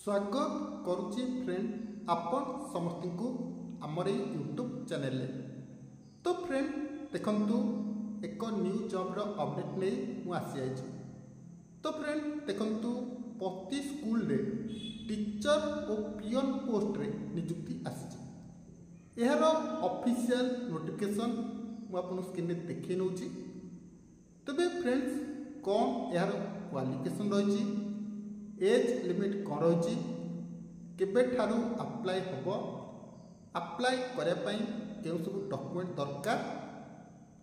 स्वागत करुच्ची फ्रेंड आपण समस्त को आमर यूट्यूब चैनल। तो फ्रेंड देखंतु एक न्यू जॉब रो अपडेट नहीं मु आसी आइछि। तो फ्रेंड देखंतु प्रति स्कूल रे टीचर और पियन पोस्ट रे नियुक्ति आसी। यार ऑफिशियल नोटिफिकेशन मु आपन स्क्रीन रे देखै नउछि। तबे फ्रेंड्स कौन यार क्वालिफिकेशन रही, एज लिमिट कौन रही, केबे ठारू अप्लाई हम, अप्लाई करने के सब डॉक्यूमेंट दरकार,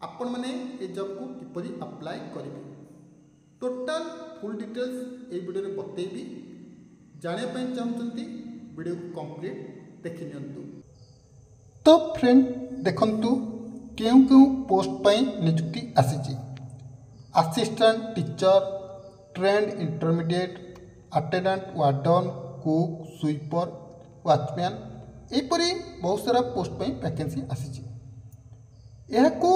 आपण मैंने ये जॉब को किपरि अप्लाई करेंगे, टोटाल फुल डिटेल्स ये वीडियो में बतेबी। जानिया चाहते वीडियो को कंप्लीट देखि नियंतु। तो फ्रेंड देखंतु केउ केउ पोस्ट पई नियुक्ति आसीची। Assistant teacher, trained intermediate, attendant, warden, cook, sweeper, watchman एपरी बहुत सारा पोस्ट पे वैकेंसी आसीची। यह को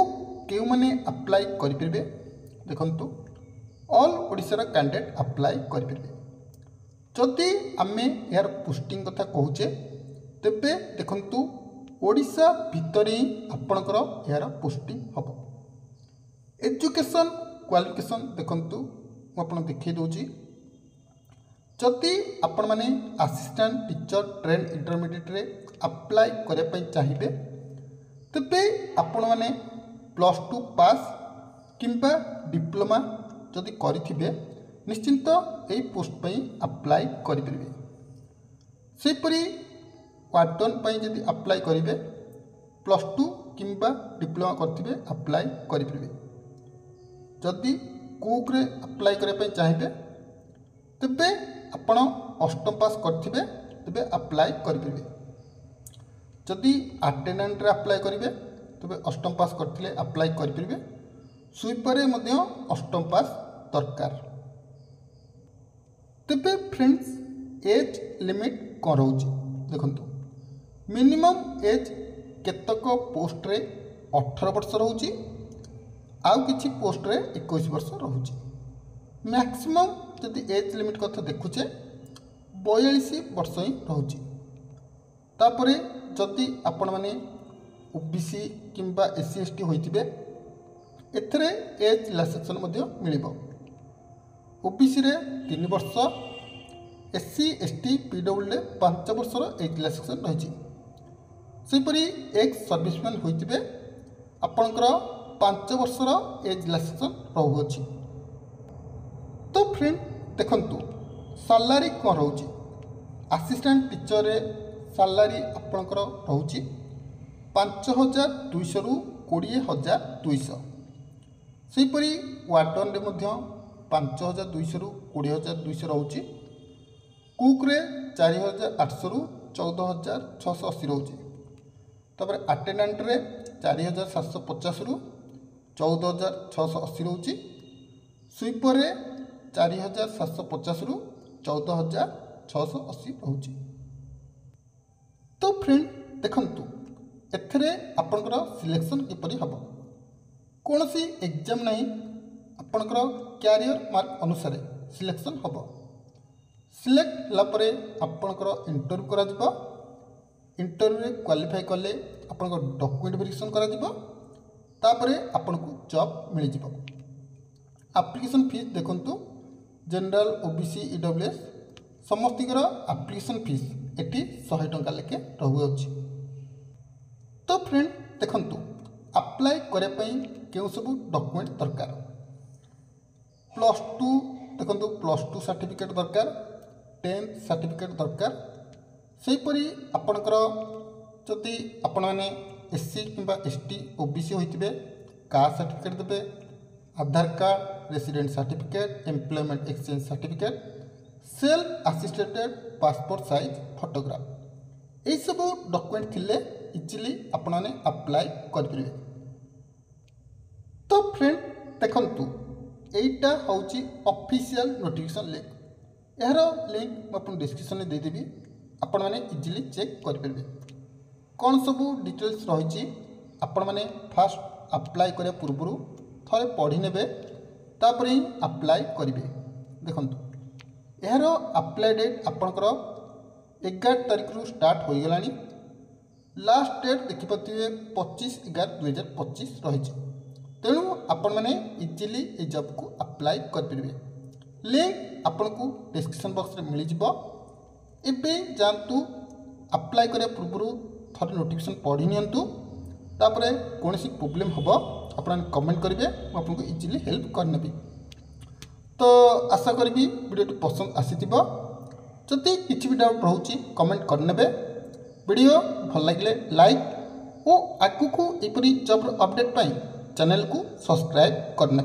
केउ माने अप्लाई करि परबे देखंतु ऑल ओडिसा रा कैंडिडेट अप्लाई करि परबे। जदि आमे यार पोस्टिंग कथा कहूचे तेबे देखंतु ओडिसा भितर ही आपनकर यार पोस्टिंग हबो। एजुकेशन क्वालिफिकेशन देखंतु मु आपन देखै दोची। जदि आपण माने असिस्टेंट टीचर, ट्रेन इंटरमीडिएट रे अप्लाई करे पई चाहिबे तबे आपण माने +2 पास किंबा डिप्लोमा जदि करिथिबे निश्चिंत एई पोस्ट पई अप्लाई करि परिबे। सेपरी वार्डन पई जदि अप्लाई करिवे +2 किंबा डिप्लोमा करथिबे अप्लाई करि परिबे। जदि कुक रे अप्लाई करे पई चाहिबे तबे आपण 8म पास करथिबे तबे अप्लाई करि परिबे। जदि अटेंडेंट रे अप्लाई करिवे तबे 8म पास करथिले अप्लाई करि परिबे। स्वीपर रे मध्य 8म पास दरकार। तबे फ्रेंड्स एज लिमिट कोन रहउची देखंतु मिनिमम एज केतक पोस्ट रे 18 वर्ष रहउची, आउ किछि पोस्ट रे 21 वर्ष रहउची। मैक्सिमम जदि एज लिमिट कथा देखुचे 42 वर्ष ही रहउची। तापरे जदि आपण माने ओबीसी किंबा एससी एसटी होइतिबे एथरे एज रिलैक्सेशन मध्ये मिलिबो। ओबीसी रे 3 वर्ष, एससी एसटी पीडब्ल्यू रे 5 वर्षर एज रिलैक्सेशन रहिछि। सेपरि एक सर्विसमैन होइतिबे आपनकर 5 वर्षर एज रिलैक्सेशन रहउछि। तो फ्रेंड देखंतु सैलरी कौन रोचे। असिस्टेंट टीचर रे सैलरी आपनकर रहउछि 5200 रु 20200। सेपरि वार्डन रे मध्य 5200 रु 20200 रहउछि। कुक रे 4800 रु 14680 रहउछि। तबरे अटेंडेंट रे 4750 रु 14680 रहउछि। स्वीपर रे 4750 रु 14680 रहउछि। तो फ्रेंड देखंतु एथरे आपनकर सिलेक्शन किपरि हबो। कोनोसी एग्जाम नहीं, आपनकर कैरियर मार्क अनुसार सिलेक्शन हबो। सिलेक्ट हला परे आपनकर इंटरव्यू करा जिवो। इंटरव्यू रे क्वालिफाई कले आपनकर डॉक्यूमेंट वेरिफिकेशन करा जिवो। तापरे आपनको जॉब मिल जिवो। एप्लिकेशन फीस देखंतु जनरल, ओबीसी, ईडब्ल्यूएस समस्तिकर एप्लिकेशन फीस एटी 100 टंका लेके रहउछि। तो फ्रेंड देखंतु अप्लाई करे पई केउ सब डॉक्यूमेंट दरकार। +2 देखंतु +2 सर्टिफिकेट दरकार, 10th सर्टिफिकेट दरकार। सेपरि आपनकर जदि आपण माने एससी किंबा एसटी ओबीसी होइतिबे कास्ट सर्टिफिकेट देबे, Aadhaar card, resident certificate, employment exchange certificate, self attested passport size photograph यही सब डॉक्यूमेंट थिले इजिली आपण माने अप्लाई कर परिबे। तो फ्रेंड देखंतु एटा होची ऑफिशियल नोटिफिकेशन लिंक। यार लिंक मैं अपन डिस्क्रिप्शन में दे देबी, आपण माने इजिली चेक कर परिबे। कौन सब डिटेल्स रही आपण माने फास्ट अप्लाई करे पूर्व थरे पढ़ी नेबे तापर ही अप्लाई करेंगे। देखंतु यार अप्लाई डेट आपनकर 11 तारिख रु स्टार्ट हो गला। लास्ट डेट देखिपे 25/11/2025 रही। तेणु आपण मैंने इजिली ये जॉब को अप्लाई करेंगे। लिंक आपन को डिस्क्रिप्शन बॉक्स में मिल जाव। एबे जानतु अप्लाई करने पूर्व थोड़े नोटिफिकेशन पढ़ी नियंतु, तापरे कौन सी प्रोब्लेम हम आप कमेंट करेंगे, मुझे इजिली हेल्प करनेबी। तो आशा करी वीडियो पसंद आसी जदि किसी भी डाउट रोचे कमेंट करने। वीडियो भल लगे लाइक और आगू को यपरी जॉब अपडेट पाई चैनल को सब्सक्राइब करने।